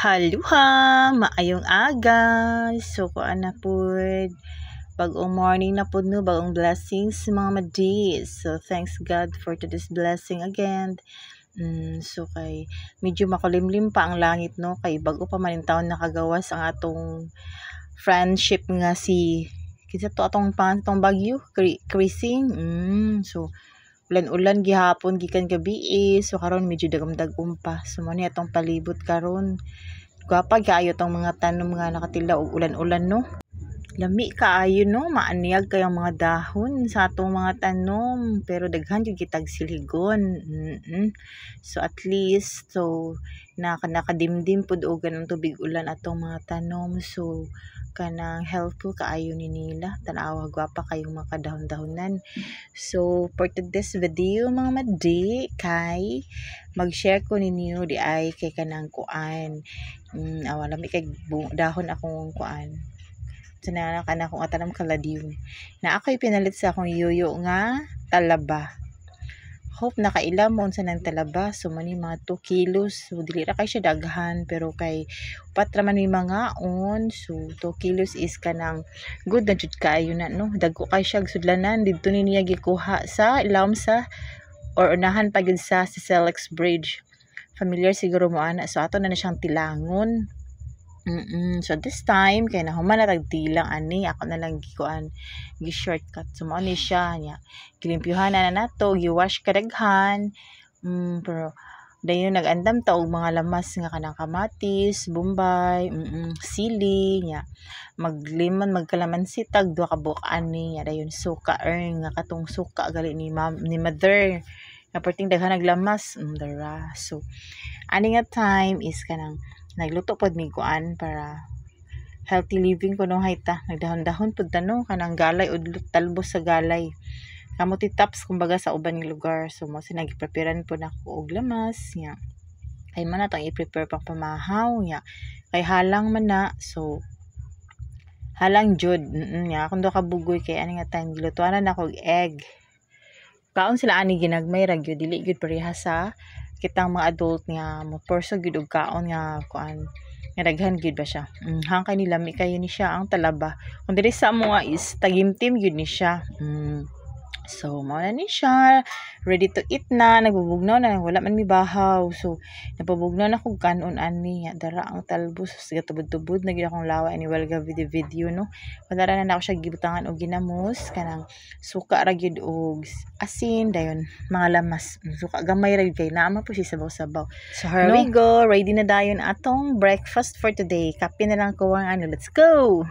Haluha, maayong aga. So kuan na pud bagong morning na pud no, bagong blessings mga madis. So thanks God for today's blessing again. So kay medyo makulimlim pa ang langit no, kay bago pa man taon nakagawas ang atong friendship nga si kinsa to atong bagyo, Krising. So ulan-ulan gihapon gikan gabi so karon medyo dagom-dagom pa. So mo ni atong palibot karon. Gwapa kaayo tong mga tanom nga nakatilaw og ulan-ulan no. Lami kaayo no, maaniyag kayang mga dahon sa atong mga tanom pero daghan gyud kitag siligon. So at least so nakadimdim pud og ganang tubig ulan atong mga tanom. So kanang helpful kaayo ni nila. Tanawa gwapa kayong mga kadahon-dahonan. So for today's video mga madi kay mag-share ko ninyo di ay kay kanang kuan. Wala mi kay dahon akong kuan. Sana kana akong atanam kaladium. Na ako'y pinalit sa akong yuyo nga talaba. Hope nakailam mo unsa nang talaba. So mani mga 2 kilos. So dili ra kay siya daghan pero kay upat ra man mi mga on. So 2 kilos is kanang good na jud kaayo na no. Dagko kay siya sudlanan didto ni niya gikuha sa ilawom sa or unahan pa gyud sa Selex Bridge. Familiar siguro mo ana. So ato na siyang tilangon. So this time kay nahuman na tag tilang ani ako na lang gikuan gi-shortcut. So mao ni siya nya. Gilimpyuhan na nato, gi-wash kadaghan. Pero dayon nag-andam ta og mga lamas nga kanang kamatis, bombay, sili nya. Maglimon magkalamansi tag duha ka buok ani nya dayon suka nga katong suka gali ni mother. Naperting daghan naglamas dara. So ani nga time is kanang nagluto pod mi kuan para healthy living ko no hayta. Nagdahon-dahon pud tano kanang galay udlot talbos sa galay. Kamuti tops kumbaga sa uban nga lugar. So mo sinagipreparean po nako og lamas nya. Kay man natong i-prepare pang pamahaw nya. Kay halang man na so halang jud nya kundo ka bugoy kay ani nga time gilutuanan nako og egg. Kaon sila ani ginagmay ra gyud dili gyud pareha sa kitang mga adult nga mo porso gyud og kaon nga kuan nga daghan gyud ba siya. Hangkay ni lami kayo ni siya ang talaba. Kung diri sa mo is tagimtim gyud ni siya. So mao na ni siya, ready to eat na, nagbubugnaw na, wala man mi bahaw. So napabugnaw na kog kanon ani dara ang talbos gatubod-tubod na gyud akong lawa ani walga video no. Padara na ako siya gibutangan og ginamos kanang suka ra gyud og asin dayon mga lamas. Suka gamay ra gyud kay naa man po siya sabaw-sabaw. So here we go, ready na dayon atong breakfast for today. Kape na lang ko ang ano, let's go.